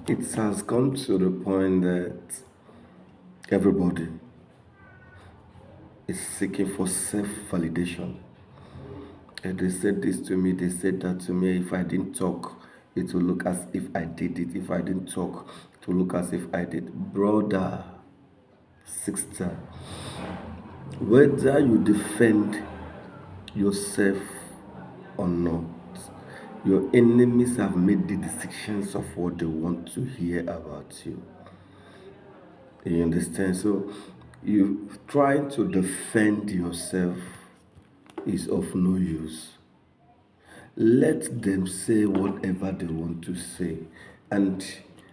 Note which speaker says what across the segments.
Speaker 1: It has come to the point that everybody is seeking for self validation. And they said this to me, they said that to me. If I didn't talk, it will look as if I did it. If I didn't talk, it will look as if I did. Brother, sister, whether you defend yourself or not, your enemies have made the decisions of what they want to hear about you. You understand? So you trying to defend yourself is of no use. Let them say whatever they want to say. And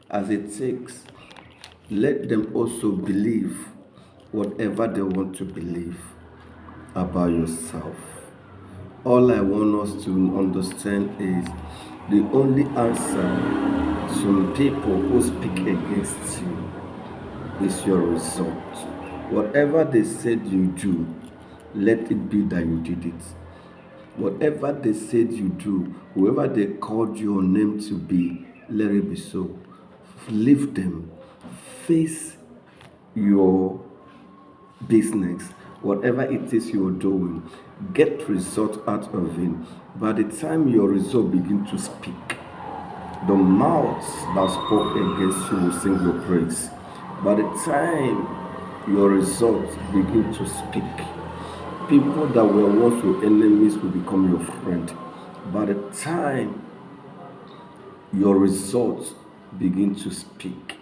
Speaker 1: as it takes, let them also believe whatever they want to believe about yourself. All I want us to understand is the only answer to people who speak against you is your result. Whatever they said you do, let it be that you did it. Whatever they said you do, whoever they called your name to be, let it be so. Leave them. Face your business, whatever it is you're doing, get result out of it. By the time your result begin to speak, the mouth that spoke against you will sing your praise. By the time your results begin to speak, people that were once your enemies will become your friend. By the time your results begin to speak,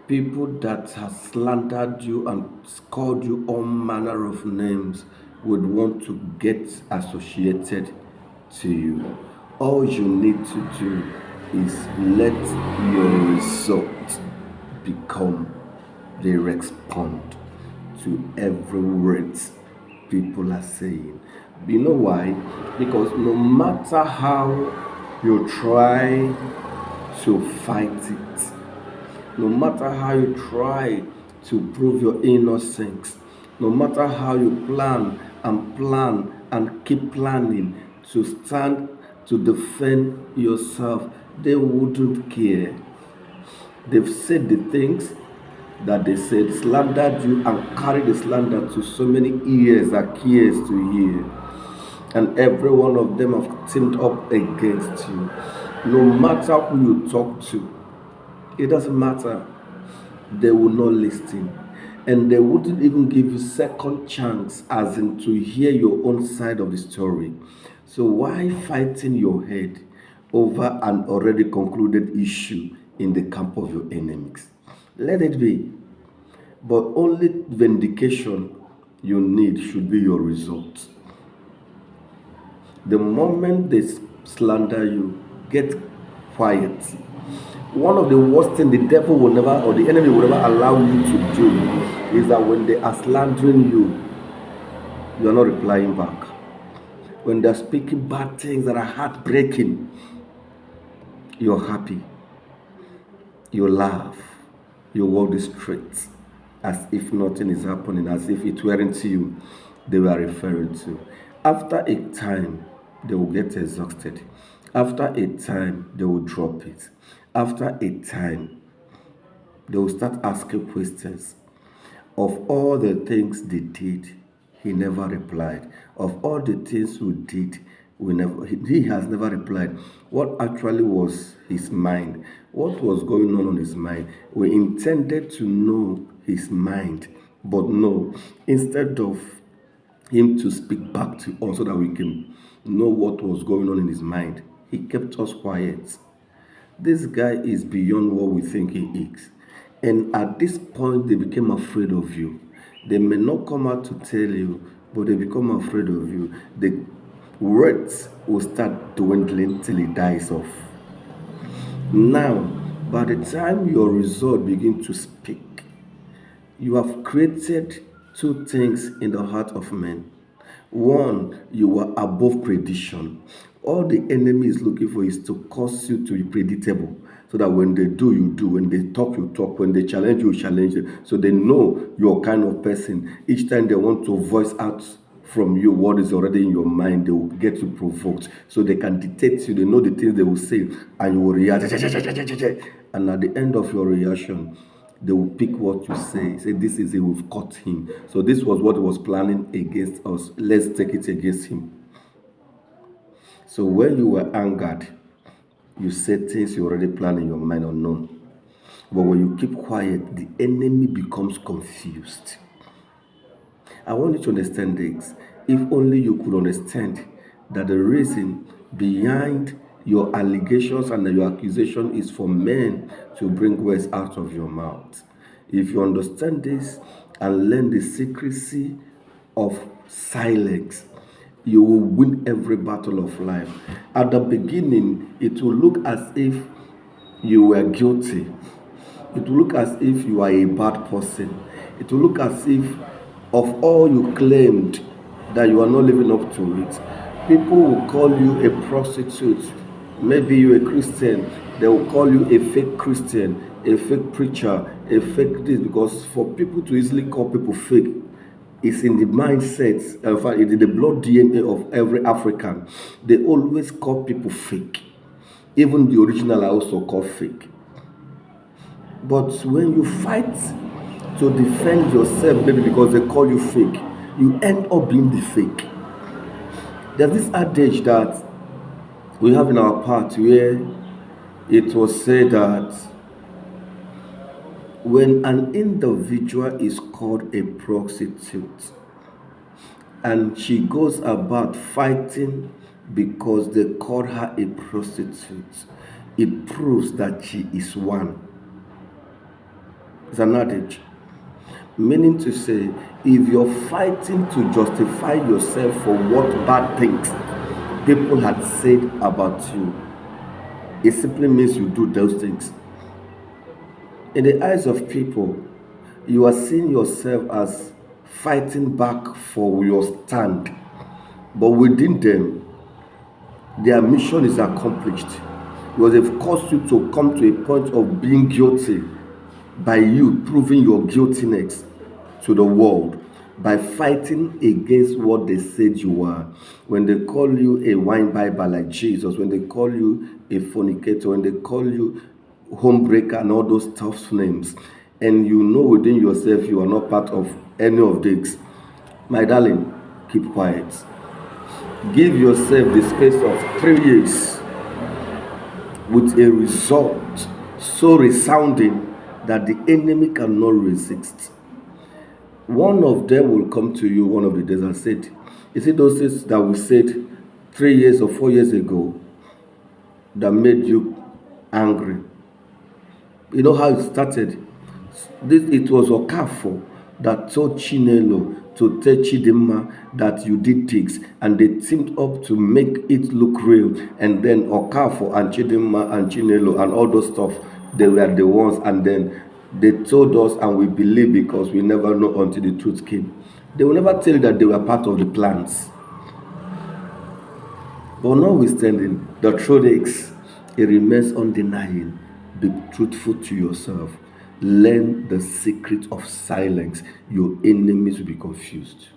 Speaker 1: people that have slandered you and called you all manner of names would want to get associated to you. All you need to do is let your result become the respond to every word people are saying. You know why? Because no matter how you try to fight it, no matter how you try to prove your innocence, no matter how you plan and keep planning to stand to defend yourself, they wouldn't care. They've said the things that they said, slandered you and carried the slander to so many ears that cares to hear. And every one of them have teamed up against you. No matter who you talk to, it doesn't matter. They will not listen. And they wouldn't even give you second chance as in to hear your own side of the story. So why fighting your head over an already concluded issue in the camp of your enemies? Let it be. But only vindication you need should be your result. The moment they slander you, get quiet. One of the worst things the devil will never, or the enemy will never allow you to do is that when they are slandering you, you are not replying back. When they are speaking bad things that are heartbreaking, you're happy. You laugh. You walk the streets as if nothing is happening, as if it weren't you they were referring to. After a time, they will get exhausted. After a time, they will drop it. After a time, they will start asking questions. Of all the things they did, he never replied. Of all the things we did, he has never replied. What actually was his mind? What was going on his mind? We intended to know his mind, but no. Instead of him to speak back to us so that we can know what was going on in his mind, he kept us quiet. This guy is beyond what we think he is. And at this point, they became afraid of you. They may not come out to tell you, but they become afraid of you. The words will start dwindling till it dies off. Now, by the time your result begins to speak, you have created two things in the heart of men. One, you are above prediction. All the enemy is looking for is to cause you to be predictable. So that when they do, you do. When they talk, you talk. When they challenge you challenge them. So they know you're kind of person. Each time they want to voice out from you what is already in your mind. They will get you provoked, so they can dictate you. They know the things they will say, and you will react. And at the end of your reaction, they will pick what you say, this is it, we've caught him. So this was what he was planning against us. Let's take it against him. So when you were angered, you said things you already planned in your mind unknown. But when you keep quiet, the enemy becomes confused. I want you to understand this. If only you could understand that the reason behind your allegations and your accusation is for men to bring words out of your mouth. If you understand this and learn the secrecy of silence, you will win every battle of life. At the beginning, it will look as if you were guilty. It will look as if you are a bad person. It will look as if of all you claimed that you are not living up to it. People will call you a prostitute. Maybe you're a Christian. They will call you a fake Christian, a fake preacher, a fake this, because for people to easily call people fake, it's in the mindset, in fact, it's in the blood DNA of every African. They always call people fake. Even the original are also called fake. But when you fight to defend yourself, maybe because they call you fake, you end up being the fake. There's this adage that we have in our part where it was said that when an individual is called a prostitute and she goes about fighting because they called her a prostitute, it proves that she is one. It's an adage. Meaning to say, if you're fighting to justify yourself for what bad things people had said about you, it simply means you do those things. In the eyes of people, you are seeing yourself as fighting back for your stand. But within them, their mission is accomplished. Because they've caused you to come to a point of being guilty by you proving your guiltiness to the world by fighting against what they said you were. When they call you a wine bibber like Jesus, when they call you a fornicator, when they call you homebreaker and all those tough names, and you know within yourself you are not part of any of this, my darling, keep quiet. Give yourself the space of 3 years with a result so resounding that the enemy cannot resist. One of them will come to you one of the days and said, you see those things that we said 3 years or 4 years ago that made you angry? You know how it started? It was Okafor that told Chinelo to tell Chidinma that you did things, and they teamed up to make it look real. And then Okafor and Chidinma and Chinelo and all those stuff, they were the ones, and then they told us, and we believe because we never know until the truth came. They will never tell you that they were part of the plans. But notwithstanding, the truth is, it remains undeniable. Be truthful to yourself. Learn the secret of silence. Your enemies will be confused.